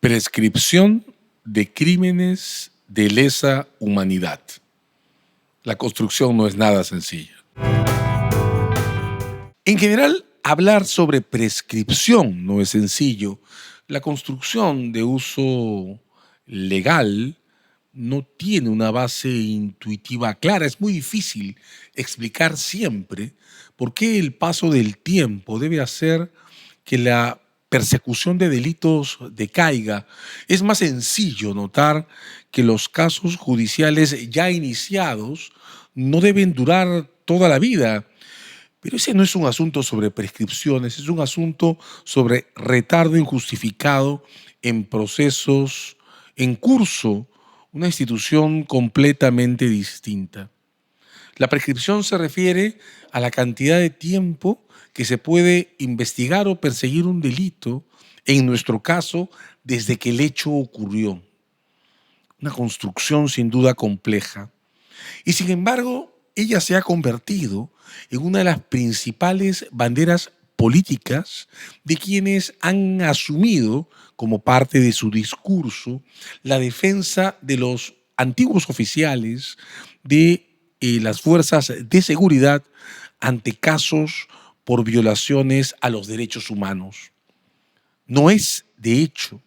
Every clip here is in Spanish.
Prescripción de crímenes de lesa humanidad. La construcción no es nada sencilla. En general, hablar sobre prescripción no es sencillo. La construcción de uso legal no tiene una base intuitiva clara. Es muy difícil explicar siempre por qué el paso del tiempo debe hacer que la persecución de delitos decaiga. Es más sencillo notar que los casos judiciales ya iniciados no deben durar toda la vida. Pero ese no es un asunto sobre prescripciones, es un asunto sobre retardo injustificado en procesos en curso, una institución completamente distinta. La prescripción se refiere a la cantidad de tiempo que se puede investigar o perseguir un delito, en nuestro caso, desde que el hecho ocurrió. Una construcción sin duda compleja. Y sin embargo, ella se ha convertido en una de las principales banderas políticas de quienes han asumido como parte de su discurso la defensa de los antiguos oficiales de las fuerzas de seguridad ante casos por violaciones a los derechos humanos. No es, de hecho,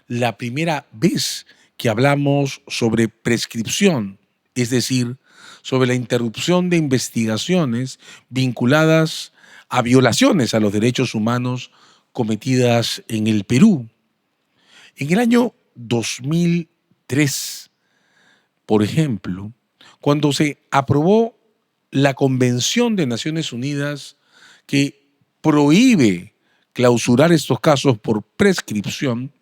la primera vez que hablamos sobre prescripción, es decir, sobre la interrupción de investigaciones vinculadas a violaciones a los derechos humanos cometidas en el Perú. En el año 2003, por ejemplo, cuando se aprobó la Convención de Naciones Unidas que prohíbe clausurar estos casos por prescripción,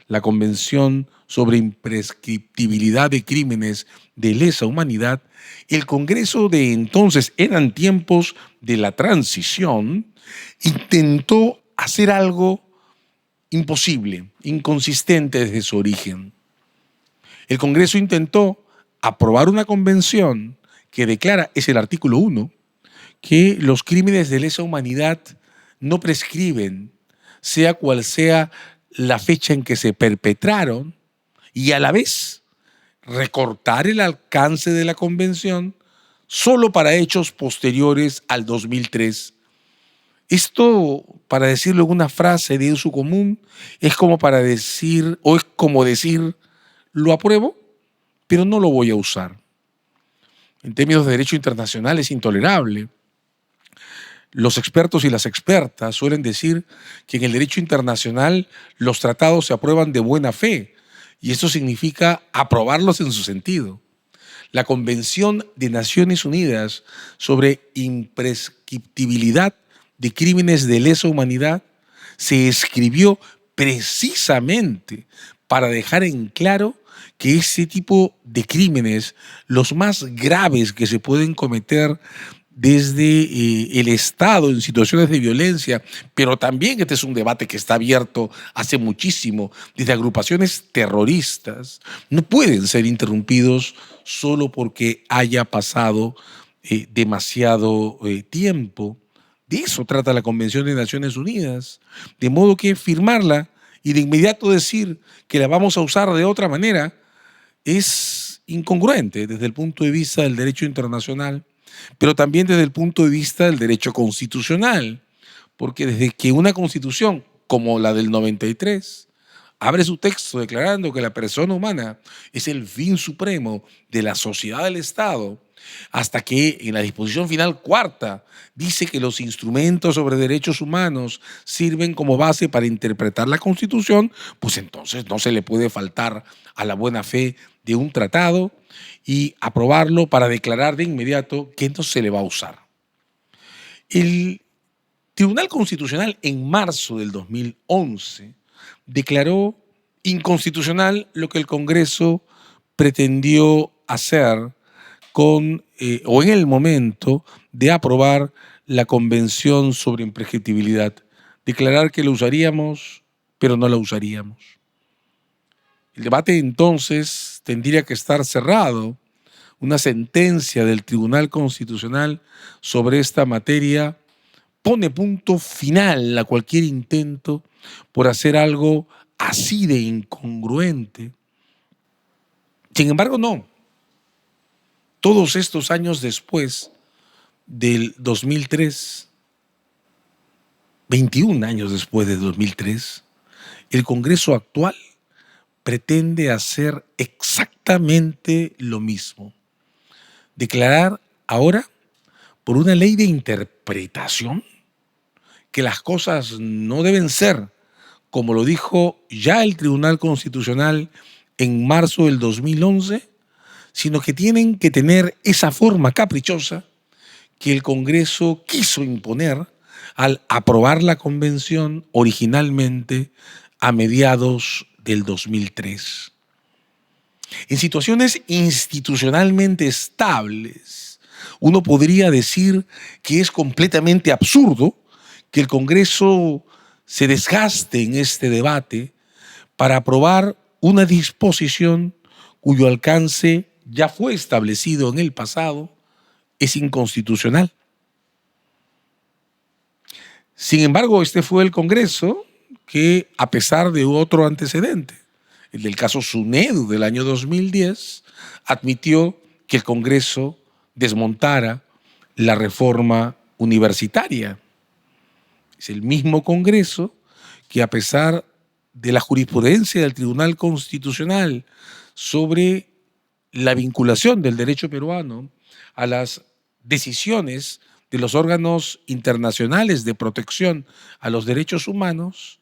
la Convención sobre Imprescriptibilidad de Crímenes de Lesa Humanidad, el Congreso de entonces, eran tiempos de la transición, intentó hacer algo imposible, inconsistente desde su origen. El Congreso intentó aprobar una convención que declara, es el artículo 1, que los crímenes de lesa humanidad no prescriben, sea cual sea la fecha en que se perpetraron, y a la vez recortar el alcance de la convención solo para hechos posteriores al 2003. Esto, para decirlo en una frase de uso común, es como para decir, o es como decir, lo apruebo, pero no lo voy a usar. En términos de derecho internacional es intolerable. Los expertos y las expertas suelen decir que en el derecho internacional los tratados se aprueban de buena fe, y eso significa aprobarlos en su sentido. La Convención de Naciones Unidas sobre Imprescriptibilidad de Crímenes de Lesa Humanidad se escribió precisamente para dejar en claro que ese tipo de crímenes, los más graves que se pueden cometer desde el Estado en situaciones de violencia, pero también este es un debate que está abierto hace muchísimo, desde agrupaciones terroristas, no pueden ser interrumpidos solo porque haya pasado demasiado tiempo. De eso trata la Convención de Naciones Unidas, de modo que firmarla y de inmediato decir que la vamos a usar de otra manera es incongruente desde el punto de vista del derecho internacional, pero también desde el punto de vista del derecho constitucional, porque desde que una constitución como la del 93 abre su texto declarando que la persona humana es el fin supremo de la sociedad del Estado, hasta que en la disposición final cuarta dice que los instrumentos sobre derechos humanos sirven como base para interpretar la Constitución, pues entonces no se le puede faltar a la buena fe de un tratado y aprobarlo para declarar de inmediato que no se le va a usar. El Tribunal Constitucional en marzo del 2011 declaró inconstitucional lo que el Congreso pretendió hacer o en el momento de aprobar la Convención sobre Imprescriptibilidad, declarar que lo usaríamos, pero no la usaríamos. El debate entonces tendría que estar cerrado. Una sentencia del Tribunal Constitucional sobre esta materia pone punto final a cualquier intento por hacer algo así de incongruente. Sin embargo, no. Todos estos años después del 2003, 21 años después del 2003, el Congreso actual pretende hacer exactamente lo mismo. Declarar ahora, por una ley de interpretación, que las cosas no deben ser como lo dijo ya el Tribunal Constitucional en marzo del 2011, sino que tienen que tener esa forma caprichosa que el Congreso quiso imponer al aprobar la convención originalmente a mediados del 2003. En situaciones institucionalmente estables, uno podría decir que es completamente absurdo que el Congreso se desgaste en este debate para aprobar una disposición cuyo alcance ya fue establecido en el pasado, es inconstitucional. Sin embargo, este fue el Congreso que, a pesar de otro antecedente, el del caso SUNEDU del año 2010, admitió que el Congreso desmontara la reforma universitaria. Es el mismo Congreso que, a pesar de la jurisprudencia del Tribunal Constitucional sobre la vinculación del derecho peruano a las decisiones de los órganos internacionales de protección a los derechos humanos,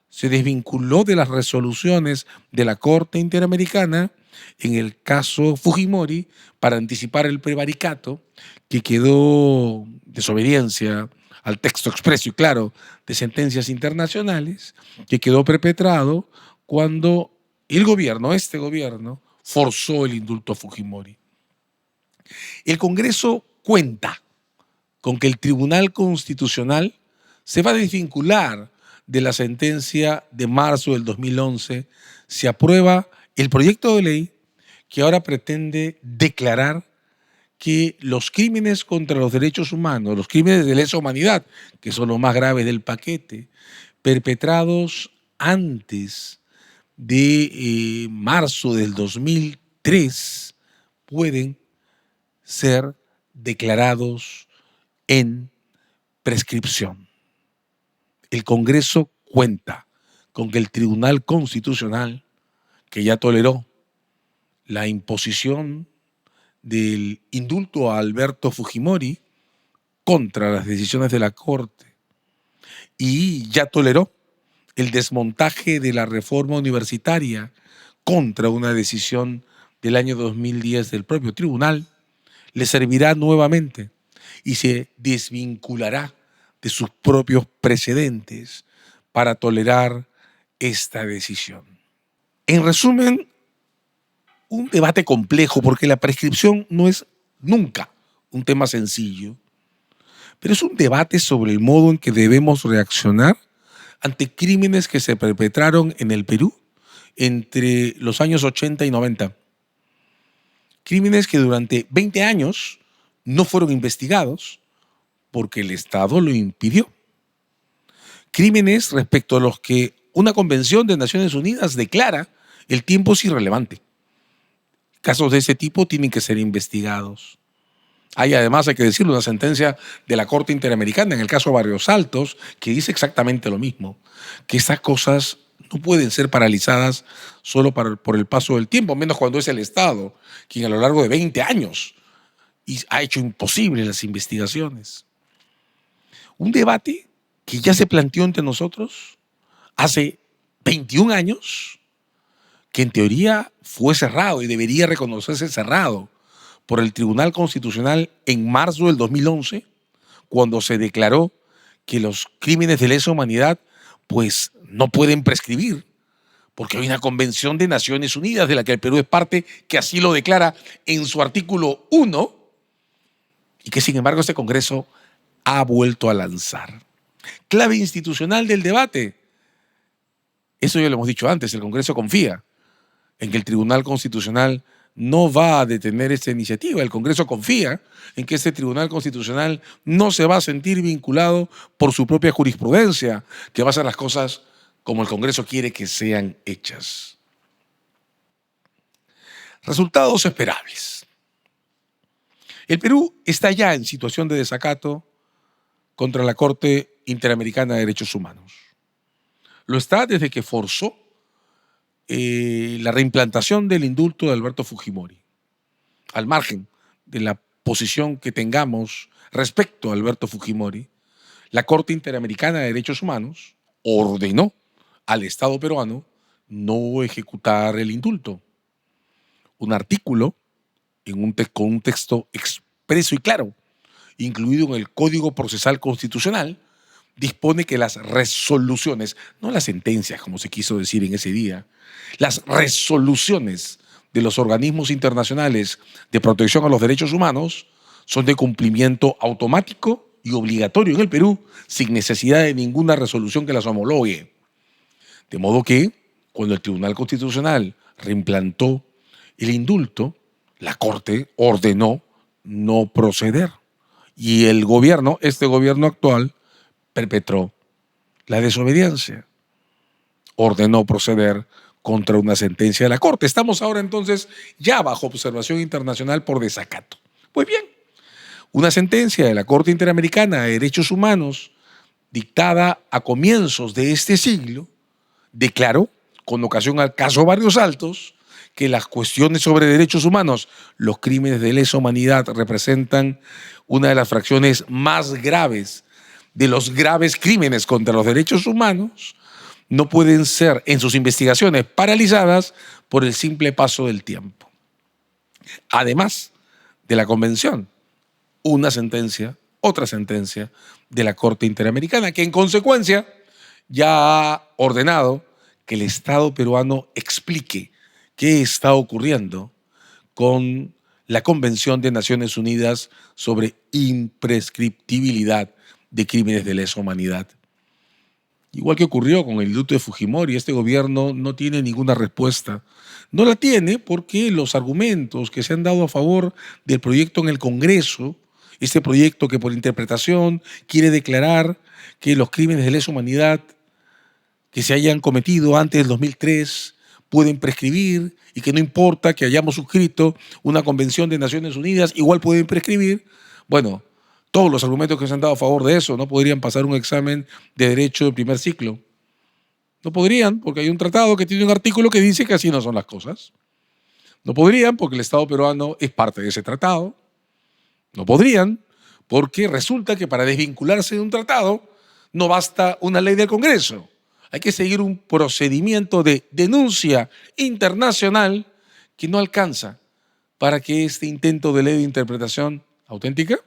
se desvinculó de las resoluciones de la Corte Interamericana en el caso Fujimori para anticipar el prevaricato que quedó desobediencia al texto expreso y claro de sentencias internacionales, que quedó perpetrado cuando el gobierno, este gobierno, forzó el indulto a Fujimori. El Congreso cuenta con que el Tribunal Constitucional se va a desvincular de la sentencia de marzo del 2011, se aprueba el proyecto de ley que ahora pretende declarar que los crímenes contra los derechos humanos, los crímenes de lesa humanidad, que son los más graves del paquete, perpetrados antes de marzo del 2003, pueden ser declarados en prescripción. El Congreso cuenta con que el Tribunal Constitucional, que ya toleró la imposición del indulto a Alberto Fujimori contra las decisiones de la Corte y ya toleró el desmontaje de la reforma universitaria contra una decisión del año 2010 del propio tribunal, le servirá nuevamente y se desvinculará de sus propios precedentes para tolerar esta decisión. En resumen, un debate complejo porque la prescripción no es nunca un tema sencillo, pero es un debate sobre el modo en que debemos reaccionar ante crímenes que se perpetraron en el Perú entre los años 80 y 90. Crímenes que durante 20 años no fueron investigados porque el Estado lo impidió. Crímenes respecto a los que una convención de Naciones Unidas declara el tiempo es irrelevante. Casos de ese tipo tienen que ser investigados. Hay además, hay que decirlo, una sentencia de la Corte Interamericana en el caso Barrios Altos que dice exactamente lo mismo, que estas cosas no pueden ser paralizadas solo por el paso del tiempo, menos cuando es el Estado quien a lo largo de 20 años ha hecho imposible las investigaciones. Un debate que ya se planteó entre nosotros hace 21 años, que en teoría fue cerrado y debería reconocerse cerrado por el Tribunal Constitucional en marzo del 2011, cuando se declaró que los crímenes de lesa humanidad pues no pueden prescribir, porque hay una convención de Naciones Unidas de la que el Perú es parte que así lo declara en su artículo 1 y que sin embargo este Congreso ha vuelto a lanzar. Clave institucional del debate. Eso ya lo hemos dicho antes, el Congreso confía en que el Tribunal Constitucional no va a detener esta iniciativa. El Congreso confía en que este Tribunal Constitucional no se va a sentir vinculado por su propia jurisprudencia, que va a hacer las cosas como el Congreso quiere que sean hechas. Resultados esperables. El Perú está ya en situación de desacato contra la Corte Interamericana de Derechos Humanos. Lo está desde que forzó la reimplantación del indulto de Alberto Fujimori. Al margen de la posición que tengamos respecto a Alberto Fujimori, la Corte Interamericana de Derechos Humanos ordenó al Estado peruano no ejecutar el indulto. Un artículo con un texto expreso y claro, incluido en el Código Procesal Constitucional, dispone que las resoluciones, no las sentencias como se quiso decir en ese día, las resoluciones de los organismos internacionales de protección a los derechos humanos son de cumplimiento automático y obligatorio en el Perú sin necesidad de ninguna resolución que las homologue. De modo que, cuando el Tribunal Constitucional reimplantó el indulto, la Corte ordenó no proceder. Y el gobierno, este gobierno actual, perpetró la desobediencia. Ordenó proceder contra una sentencia de la Corte. Estamos ahora entonces ya bajo observación internacional por desacato. Pues bien, una sentencia de la Corte Interamericana de Derechos Humanos dictada a comienzos de este siglo declaró, con ocasión al caso Barrios Altos, que las cuestiones sobre derechos humanos, los crímenes de lesa humanidad representan una de las fracciones más graves de los graves crímenes contra los derechos humanos, no pueden ser en sus investigaciones paralizadas por el simple paso del tiempo. Además de la Convención, una sentencia, otra sentencia de la Corte Interamericana, que en consecuencia ya ha ordenado que el Estado peruano explique qué está ocurriendo con la Convención de Naciones Unidas sobre imprescriptibilidad de crímenes de lesa humanidad. Igual que ocurrió con el indulto de Fujimori, este gobierno no tiene ninguna respuesta. No la tiene porque los argumentos que se han dado a favor del proyecto en el Congreso, este proyecto que por interpretación quiere declarar que los crímenes de lesa humanidad que se hayan cometido antes del 2003 pueden prescribir y que no importa que hayamos suscrito una convención de Naciones Unidas, igual pueden prescribir. Bueno, todos los argumentos que se han dado a favor de eso no podrían pasar un examen de derecho de primer ciclo. No podrían, porque hay un tratado que tiene un artículo que dice que así no son las cosas. No podrían, porque el Estado peruano es parte de ese tratado. No podrían, porque resulta que para desvincularse de un tratado no basta una ley del Congreso. Hay que seguir un procedimiento de denuncia internacional que no alcanza para que este intento de ley de interpretación auténtica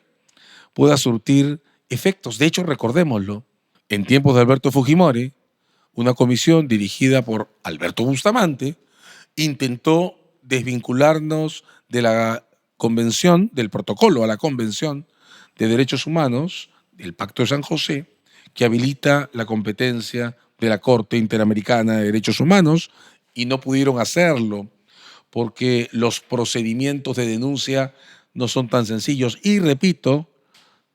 pueda surtir efectos. De hecho, recordémoslo, en tiempos de Alberto Fujimori, una comisión dirigida por Alberto Bustamante intentó desvincularnos de la convención, del protocolo a la Convención de Derechos Humanos, del Pacto de San José, que habilita la competencia de la Corte Interamericana de Derechos Humanos, y no pudieron hacerlo porque los procedimientos de denuncia no son tan sencillos y, repito,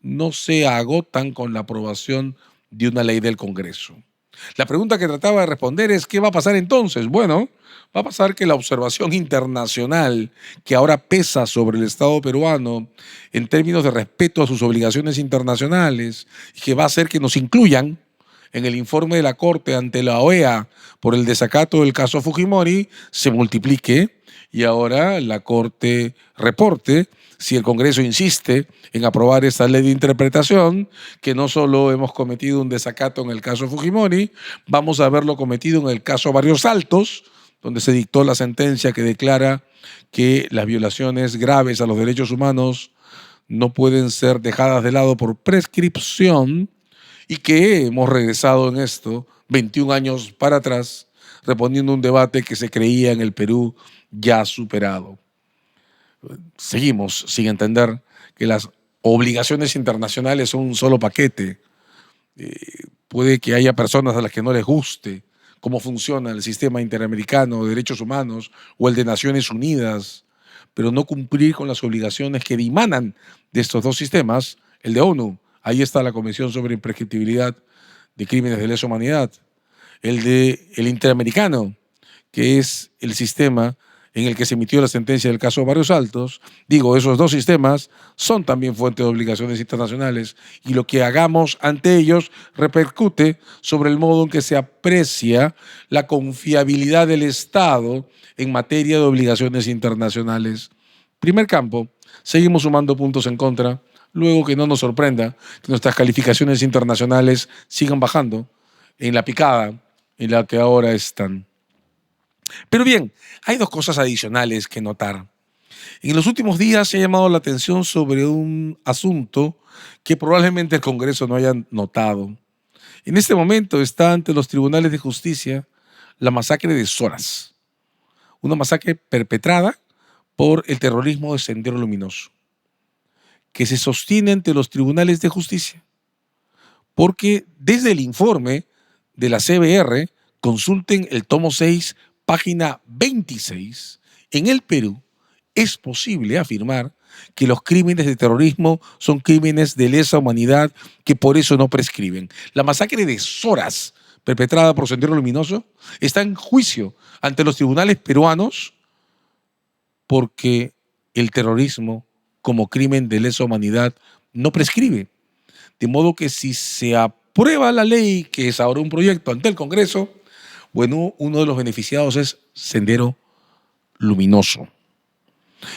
no se agotan con la aprobación de una ley del Congreso. La pregunta que trataba de responder es, ¿qué va a pasar entonces? Bueno, va a pasar que la observación internacional que ahora pesa sobre el Estado peruano en términos de respeto a sus obligaciones internacionales, y que va a hacer que nos incluyan en el informe de la Corte ante la OEA por el desacato del caso Fujimori, se multiplique y ahora la Corte reporte, si el Congreso insiste en aprobar esta ley de interpretación, que no solo hemos cometido un desacato en el caso Fujimori, vamos a haberlo cometido en el caso Barrios Altos, donde se dictó la sentencia que declara que las violaciones graves a los derechos humanos no pueden ser dejadas de lado por prescripción, y que hemos regresado en esto 21 años para atrás, reponiendo un debate que se creía en el Perú ya superado. Seguimos sin entender que las obligaciones internacionales son un solo paquete. Puede que haya personas a las que no les guste cómo funciona el sistema interamericano de derechos humanos o el de Naciones Unidas, pero no cumplir con las obligaciones que dimanan de estos dos sistemas, el de ONU. Ahí está la Convención sobre Imprescriptibilidad de Crímenes de Lesa Humanidad. el del Interamericano, que es el sistema en el que se emitió la sentencia del caso Barrios Altos. Digo, esos dos sistemas son también fuente de obligaciones internacionales y lo que hagamos ante ellos repercute sobre el modo en que se aprecia la confiabilidad del Estado en materia de obligaciones internacionales. Primer campo, seguimos sumando puntos en contra, luego que no nos sorprenda que nuestras calificaciones internacionales sigan bajando en la picada en la que ahora están. Pero bien, hay dos cosas adicionales que notar. En los últimos días se ha llamado la atención sobre un asunto que probablemente el Congreso no haya notado. En este momento está ante los tribunales de justicia la masacre de Soras, una masacre perpetrada por el terrorismo de Sendero Luminoso, que se sostiene ante los tribunales de justicia, porque desde el informe de la CBR, consulten el tomo 6, página 26, en el Perú es posible afirmar que los crímenes de terrorismo son crímenes de lesa humanidad que por eso no prescriben. La masacre de Soras, perpetrada por Sendero Luminoso, está en juicio ante los tribunales peruanos porque el terrorismo como crimen de lesa humanidad no prescribe. De modo que si se aprueba la ley, que es ahora un proyecto ante el Congreso, bueno, uno de los beneficiados es Sendero Luminoso.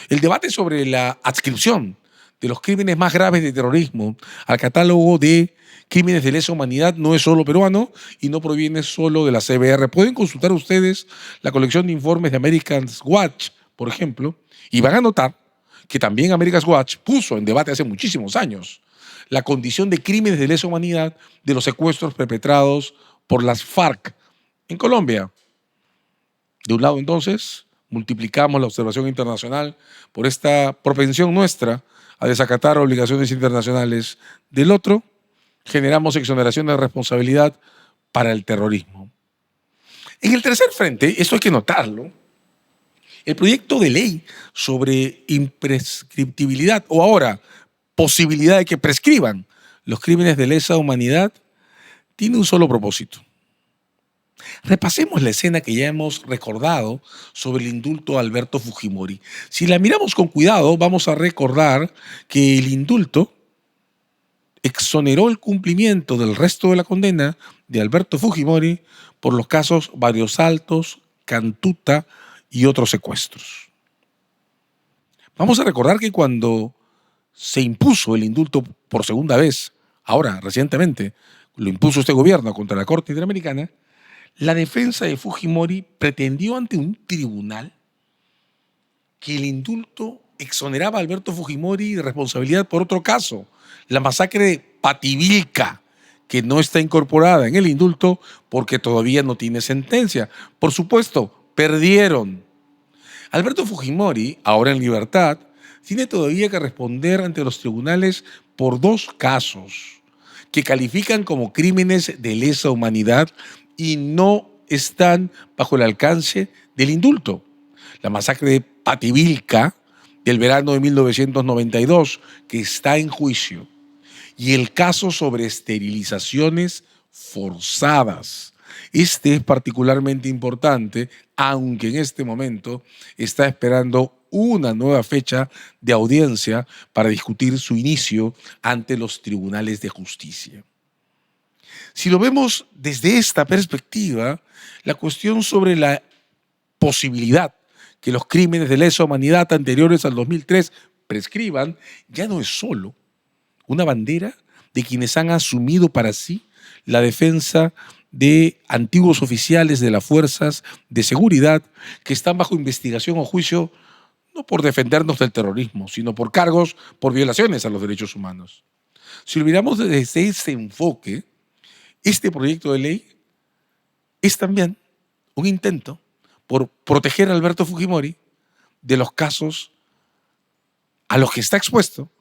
El debate sobre la adscripción de los crímenes más graves de terrorismo al catálogo de crímenes de lesa humanidad no es solo peruano y no proviene solo de la CBR. Pueden consultar ustedes la colección de informes de American Watch, por ejemplo, y van a notar que también American Watch puso en debate hace muchísimos años la condición de crímenes de lesa humanidad de los secuestros perpetrados por las FARC en Colombia. De un lado, entonces, multiplicamos la observación internacional por esta propensión nuestra a desacatar obligaciones internacionales. Del otro, generamos exoneración de responsabilidad para el terrorismo. En el tercer frente, esto hay que notarlo, el proyecto de ley sobre imprescriptibilidad o ahora posibilidad de que prescriban los crímenes de lesa humanidad tiene un solo propósito. Repasemos la escena que ya hemos recordado sobre el indulto a Alberto Fujimori. Si la miramos con cuidado, vamos a recordar que el indulto exoneró el cumplimiento del resto de la condena de Alberto Fujimori por los casos Barrios Altos, Cantuta y otros secuestros. Vamos a recordar que cuando se impuso el indulto por segunda vez, ahora, recientemente, lo impuso este gobierno contra la Corte Interamericana, la defensa de Fujimori pretendió ante un tribunal que el indulto exoneraba a Alberto Fujimori de responsabilidad por otro caso, la masacre de Pativilca, que no está incorporada en el indulto porque todavía no tiene sentencia. Por supuesto, perdieron. Alberto Fujimori, ahora en libertad, tiene todavía que responder ante los tribunales por dos casos que califican como crímenes de lesa humanidad y no están bajo el alcance del indulto. La masacre de Pativilca del verano de 1992, que está en juicio, y el caso sobre esterilizaciones forzadas. Este es particularmente importante, aunque en este momento está esperando una nueva fecha de audiencia para discutir su inicio ante los tribunales de justicia. Si lo vemos desde esta perspectiva, la cuestión sobre la posibilidad que los crímenes de lesa humanidad anteriores al 2003 prescriban ya no es solo una bandera de quienes han asumido para sí la defensa de antiguos oficiales de las fuerzas de seguridad que están bajo investigación o juicio no por defendernos del terrorismo, sino por cargos por violaciones a los derechos humanos. Si lo miramos desde ese enfoque, este proyecto de ley es también un intento por proteger a Alberto Fujimori de los casos a los que está expuesto,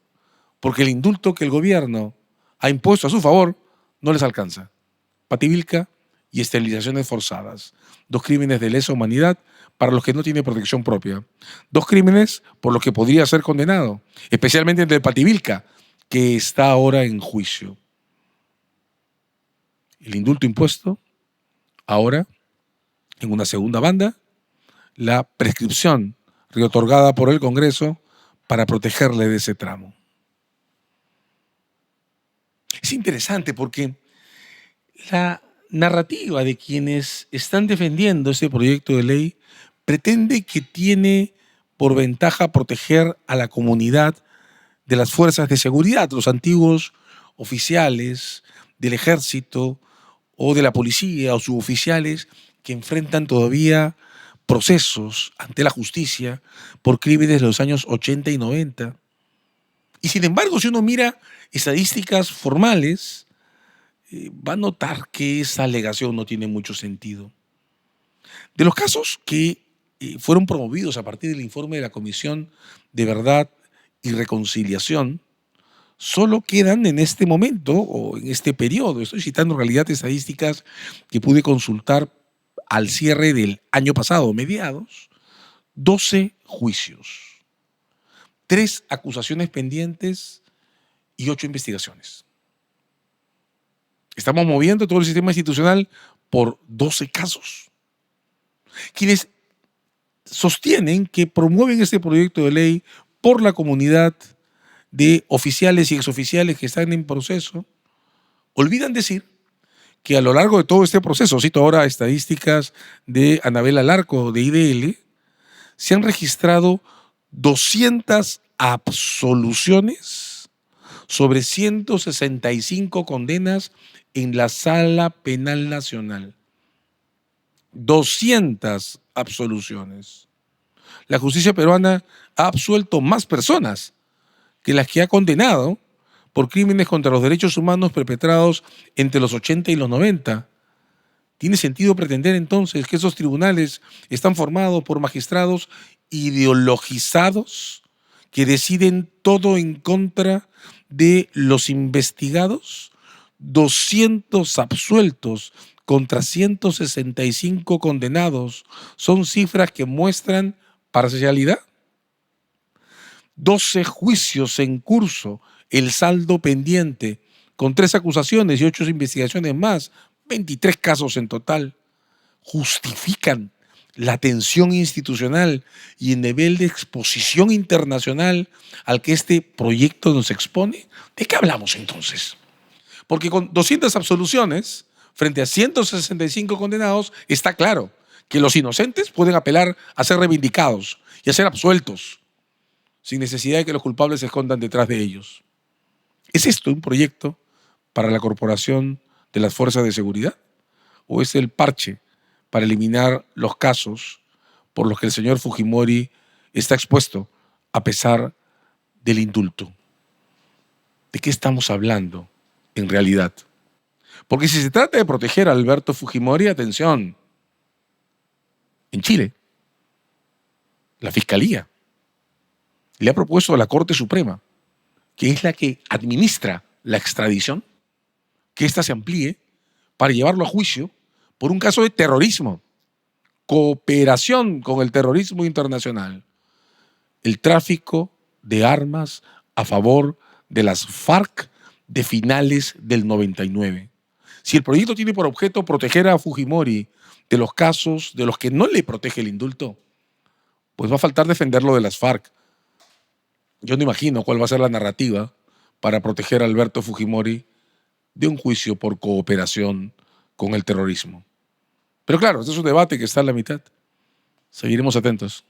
porque el indulto que el gobierno ha impuesto a su favor no les alcanza. Pativilca y esterilizaciones forzadas, dos crímenes de lesa humanidad para los que no tiene protección propia, dos crímenes por los que podría ser condenado, especialmente el de Pativilca, que está ahora en juicio. El indulto impuesto Ahora, en una segunda banda, la prescripción reotorgada por el Congreso para protegerle de ese tramo. Es interesante porque la narrativa de quienes están defendiendo este proyecto de ley pretende que tiene por ventaja proteger a la comunidad de las fuerzas de seguridad, los antiguos oficiales del ejército o de la policía o suboficiales que enfrentan todavía procesos ante la justicia por crímenes de los años 80 y 90. Y sin embargo, si uno mira estadísticas formales, va a notar que esa alegación no tiene mucho sentido. De los casos que fueron promovidos a partir del informe de la Comisión de Verdad y Reconciliación, solo quedan en este momento o en este periodo, estoy citando en realidad estadísticas que pude consultar al cierre del año pasado, mediados, 12 juicios, 3 acusaciones pendientes y 8 investigaciones. Estamos moviendo todo el sistema institucional por 12 casos. Quienes sostienen que promueven este proyecto de ley por la comunidad de oficiales y exoficiales que están en proceso, olvidan decir que a lo largo de todo este proceso, cito ahora estadísticas de Anabel Alarco de IDL, se han registrado 200 absoluciones sobre 165 condenas en la Sala Penal Nacional. 200 absoluciones. La justicia peruana ha absuelto más personas que las que ha condenado por crímenes contra los derechos humanos perpetrados entre los 80 y los 90. ¿Tiene sentido pretender entonces que esos tribunales están formados por magistrados ideologizados que deciden todo en contra de los investigados? 200 absueltos contra 165 condenados son cifras que muestran parcialidad. 12 juicios en curso, el saldo pendiente, con 3 acusaciones y 8 investigaciones más, 23 casos en total, justifican la tensión institucional y el nivel de exposición internacional al que este proyecto nos expone. ¿De qué hablamos entonces? Porque con 200 absoluciones frente a 165 condenados está claro que los inocentes pueden apelar a ser reivindicados y a ser absueltos sin necesidad de que los culpables se escondan detrás de ellos. ¿Es esto un proyecto para la corporación de las fuerzas de seguridad? ¿O es el parche para eliminar los casos por los que el señor Fujimori está expuesto a pesar del indulto? ¿De qué estamos hablando en realidad? Porque si se trata de proteger a Alberto Fujimori, atención, en Chile, la Fiscalía le ha propuesto a la Corte Suprema, que es la que administra la extradición, que ésta se amplíe para llevarlo a juicio por un caso de terrorismo, cooperación con el terrorismo internacional, el tráfico de armas a favor de las FARC de finales del 99. Si el proyecto tiene por objeto proteger a Fujimori de los casos de los que no le protege el indulto, pues va a faltar defenderlo de las FARC. Yo no imagino cuál va a ser la narrativa para proteger a Alberto Fujimori de un juicio por cooperación con el terrorismo. Pero claro, este es un debate que está en la mitad. Seguiremos atentos.